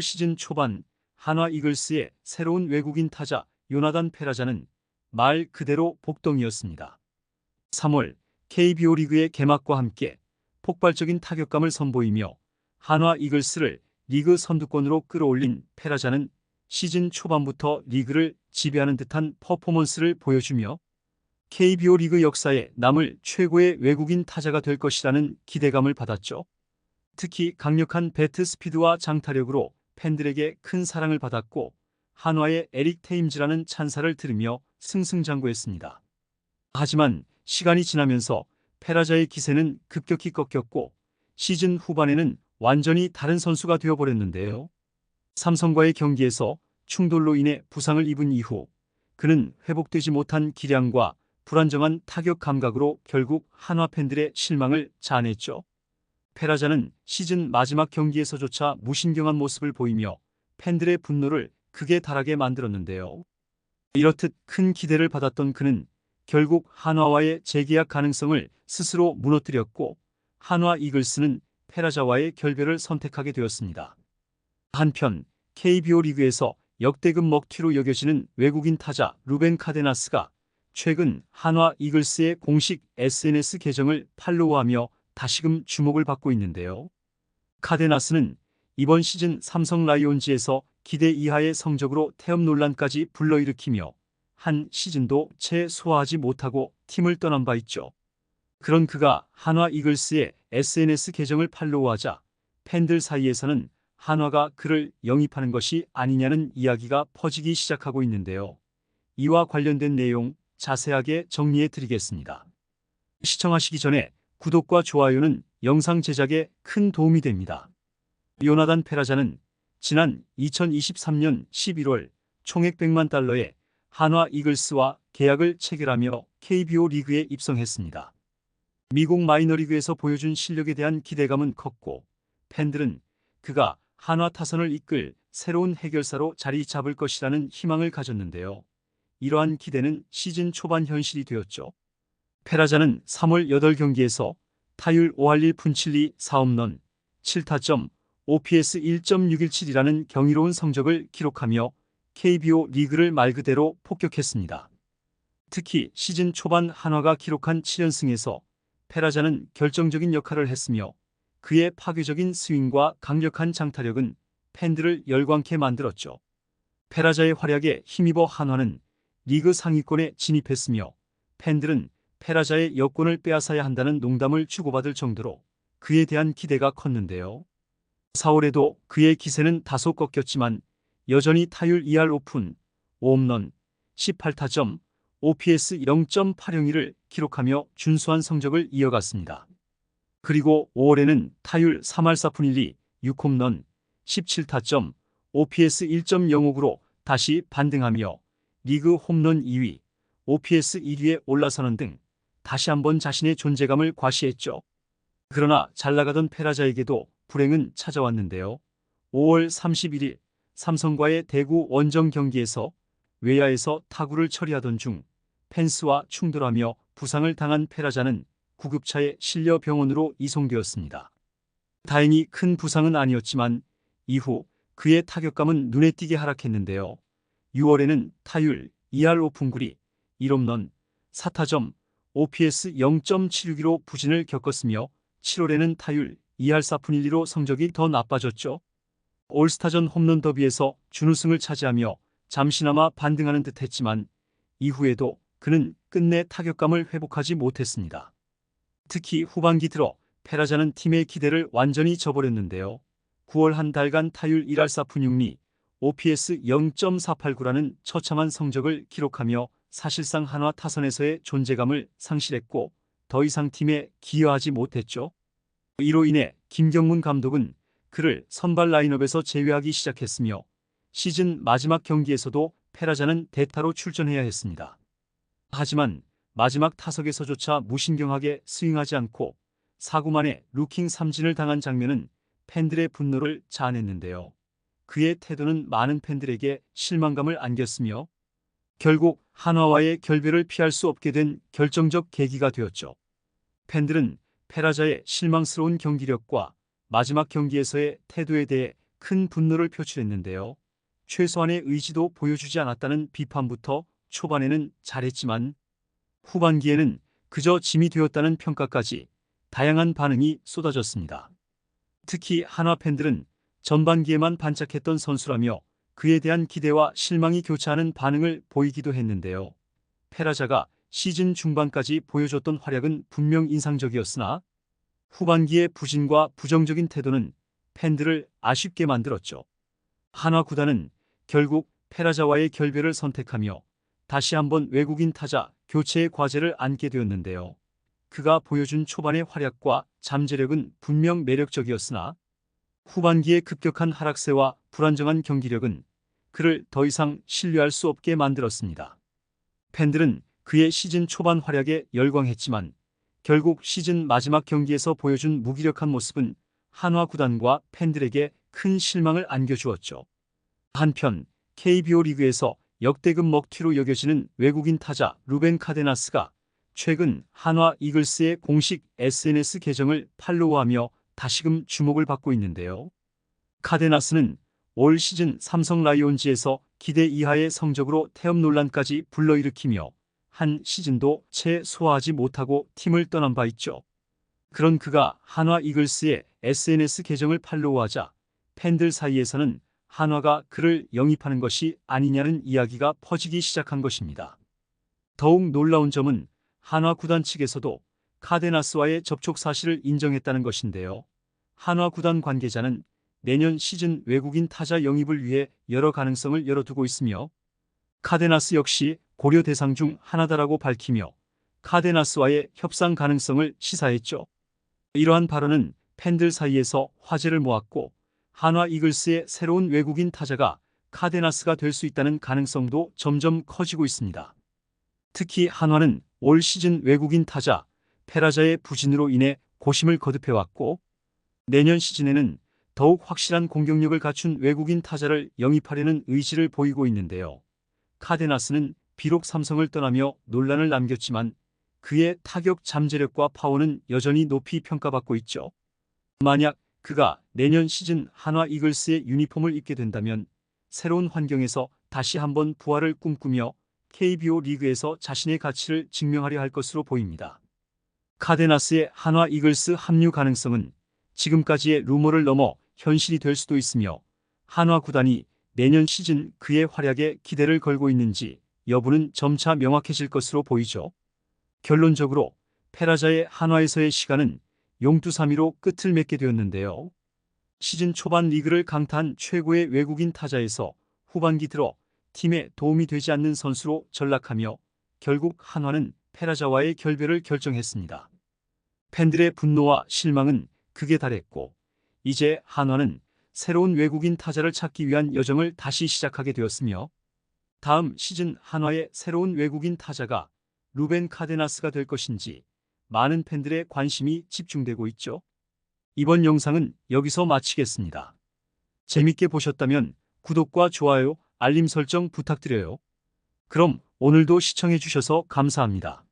6월 시즌 초반 한화 이글스의 새로운 외국인 타자 요나단 페라자는 말 그대로 복덩이였습니다. 3월 KBO 리그의 개막과 함께 폭발적인 타격감을 선보이며 한화 이글스를 리그 선두권으로 끌어올린 페라자는 시즌 초반부터 리그를 지배하는 듯한 퍼포먼스를 보여주며 KBO 리그 역사에 남을 최고의 외국인 타자가 될 것이라는 기대감을 받았죠. 특히 강력한 배트 스피드와 장타력으로 팬들에게 큰 사랑을 받았고 한화의 에릭 테임즈라는 찬사를 들으며 승승장구했습니다. 하지만 시간이 지나면서 페라자의 기세는 급격히 꺾였고 시즌 후반에는 완전히 다른 선수가 되어버렸는데요. 삼성과의 경기에서 충돌로 인해 부상을 입은 이후 그는 회복되지 못한 기량과 불안정한 타격 감각으로 결국 한화 팬들의 실망을 자아냈죠. 페라자는 시즌 마지막 경기에서조차 무신경한 모습을 보이며 팬들의 분노를 극에 달하게 만들었는데요. 이렇듯 큰 기대를 받았던 그는 결국 한화와의 재계약 가능성을 스스로 무너뜨렸고 한화 이글스는 페라자와의 결별을 선택하게 되었습니다. 한편 KBO 리그에서 역대급 먹튀로 여겨지는 외국인 타자 루벤 카데나스가 최근 한화 이글스의 공식 SNS 계정을 팔로우하며 다시금 주목을 받고 있는데요. 카데나스는 이번 시즌 삼성 라이온즈에서 기대 이하의 성적으로 태업 논란까지 불러일으키며 한 시즌도 채 소화하지 못하고 팀을 떠난 바 있죠. 그런 그가 한화 이글스의 SNS 계정을 팔로우하자 팬들 사이에서는 한화가 그를 영입하는 것이 아니냐는 이야기가 퍼지기 시작하고 있는데요. 이와 관련된 내용 자세하게 정리해 드리겠습니다. 시청하시기 전에 구독과 좋아요는 영상 제작에 큰 도움이 됩니다. 요나단 페라자는 지난 2023년 11월 총액 100만 달러의 한화 이글스와 계약을 체결하며 KBO 리그에 입성했습니다. 미국 마이너리그에서 보여준 실력에 대한 기대감은 컸고 팬들은 그가 한화 타선을 이끌 새로운 해결사로 자리 잡을 것이라는 희망을 가졌는데요. 이러한 기대는 시즌 초반 현실이 되었죠. 페라자는 3월 8경기에서 타율 5할 1푼 7리 4홈런 7타점 OPS 1.617이라는 경이로운 성적을 기록하며 KBO 리그를 말 그대로 폭격했습니다. 특히 시즌 초반 한화가 기록한 7연승에서 페라자는 결정적인 역할을 했으며 그의 파괴적인 스윙과 강력한 장타력은 팬들을 열광케 만들었죠. 페라자의 활약에 힘입어 한화는 리그 상위권에 진입했으며 팬들은 페라자의 여권을 빼앗아야 한다는 농담을 주고받을 정도로 그에 대한 기대가 컸는데요. 4월에도 그의 기세는 다소 꺾였지만 여전히 타율 2할 5푼, 5홈런, 18타점, OPS 0.802를 기록하며 준수한 성적을 이어갔습니다. 그리고 5월에는 타율 3할 4푼 1리, 6홈런, 17타점, OPS 1.05로 다시 반등하며 리그 홈런 2위, OPS 1위에 올라서는 등 다시 한번 자신의 존재감을 과시했죠. 그러나 잘나가던 페라자에게도 불행은 찾아왔는데요. 5월 31일 삼성과의 대구 원정 경기에서 외야에서 타구를 처리하던 중 펜스와 충돌하며 부상을 당한 페라자는 구급차에 실려 병원으로 이송되었습니다. 다행히 큰 부상은 아니었지만 이후 그의 타격감은 눈에 띄게 하락했는데요. 6월에는 타율 2할 5푼 9리 1홈런 4타점 OPS 0.762로 부진을 겪었으며 7월에는 타율 2할 4푼 1리로 성적이 더 나빠졌죠. 올스타전 홈런 더비에서 준우승을 차지하며 잠시나마 반등하는 듯했지만 이후에도 그는 끝내 타격감을 회복하지 못했습니다. 특히 후반기 들어 페라자는 팀의 기대를 완전히 저버렸는데요. 9월 한 달간 타율 1할 4푼 6리, OPS 0.489라는 처참한 성적을 기록하며 사실상 한화 타선에서의 존재감을 상실했고 더 이상 팀에 기여하지 못했죠. 이로 인해 김경문 감독은 그를 선발 라인업에서 제외하기 시작했으며 시즌 마지막 경기에서도 페라자는 대타로 출전해야 했습니다. 하지만 마지막 타석에서조차 무신경하게 스윙하지 않고 4구 만에 루킹 삼진을 당한 장면은 팬들의 분노를 자아냈는데요. 그의 태도는 많은 팬들에게 실망감을 안겼으며 결국 한화와의 결별을 피할 수 없게 된 결정적 계기가 되었죠. 팬들은 페라자의 실망스러운 경기력과 마지막 경기에서의 태도에 대해 큰 분노를 표출했는데요. 최소한의 의지도 보여주지 않았다는 비판부터 초반에는 잘했지만 후반기에는 그저 짐이 되었다는 평가까지 다양한 반응이 쏟아졌습니다. 특히 한화 팬들은 전반기에만 반짝했던 선수라며 그에 대한 기대와 실망이 교차하는 반응을 보이기도 했는데요. 페라자가 시즌 중반까지 보여줬던 활약은 분명 인상적이었으나 후반기의 부진과 부정적인 태도는 팬들을 아쉽게 만들었죠. 한화 구단은 결국 페라자와의 결별을 선택하며 다시 한번 외국인 타자 교체의 과제를 안게 되었는데요. 그가 보여준 초반의 활약과 잠재력은 분명 매력적이었으나 후반기의 급격한 하락세와 불안정한 경기력은 그를 더 이상 신뢰할 수 없게 만들었습니다. 팬들은 그의 시즌 초반 활약에 열광했지만 결국 시즌 마지막 경기에서 보여준 무기력한 모습은 한화 구단과 팬들에게 큰 실망을 안겨주었죠. 한편 KBO 리그에서 역대급 먹튀로 여겨지는 외국인 타자 루벤 카데나스가 최근 한화 이글스의 공식 SNS 계정을 팔로우하며 다시금 주목을 받고 있는데요. 카데나스는 올 시즌 삼성 라이온즈에서 기대 이하의 성적으로 태업 논란까지 불러일으키며 한 시즌도 채 소화하지 못하고 팀을 떠난 바 있죠. 그런 그가 한화 이글스의 SNS 계정을 팔로우하자 팬들 사이에서는 한화가 그를 영입하는 것이 아니냐는 이야기가 퍼지기 시작한 것입니다. 더욱 놀라운 점은 한화 구단 측에서도 카데나스와의 접촉 사실을 인정했다는 것인데요. 한화 구단 관계자는 내년 시즌 외국인 타자 영입을 위해 여러 가능성을 열어두고 있으며 카데나스 역시 고려 대상 중 하나다라고 밝히며 카데나스와의 협상 가능성을 시사했죠. 이러한 발언은 팬들 사이에서 화제를 모았고 한화 이글스의 새로운 외국인 타자가 카데나스가 될 수 있다는 가능성도 점점 커지고 있습니다. 특히 한화는 올 시즌 외국인 타자 페라자의 부진으로 인해 고심을 거듭해왔고 내년 시즌에는 더욱 확실한 공격력을 갖춘 외국인 타자를 영입하려는 의지를 보이고 있는데요. 카데나스는 비록 삼성을 떠나며 논란을 남겼지만 그의 타격 잠재력과 파워는 여전히 높이 평가받고 있죠. 만약 그가 내년 시즌 한화 이글스의 유니폼을 입게 된다면 새로운 환경에서 다시 한번 부활을 꿈꾸며 KBO 리그에서 자신의 가치를 증명하려 할 것으로 보입니다. 카데나스의 한화 이글스 합류 가능성은 지금까지의 루머를 넘어 현실이 될 수도 있으며 한화 구단이 내년 시즌 그의 활약에 기대를 걸고 있는지 여부는 점차 명확해질 것으로 보이죠. 결론적으로 페라자의 한화에서의 시간은 용두사미로 끝을 맺게 되었는데요. 시즌 초반 리그를 강타한 최고의 외국인 타자에서 후반기 들어 팀에 도움이 되지 않는 선수로 전락하며 결국 한화는 페라자와의 결별을 결정했습니다. 팬들의 분노와 실망은 극에 달했고 이제 한화는 새로운 외국인 타자를 찾기 위한 여정을 다시 시작하게 되었으며 다음 시즌 한화의 새로운 외국인 타자가 루벤 카데나스가 될 것인지 많은 팬들의 관심이 집중되고 있죠. 이번 영상은 여기서 마치겠습니다. 재밌게 보셨다면 구독과 좋아요, 알림 설정 부탁드려요. 그럼 오늘도 시청해 주셔서 감사합니다.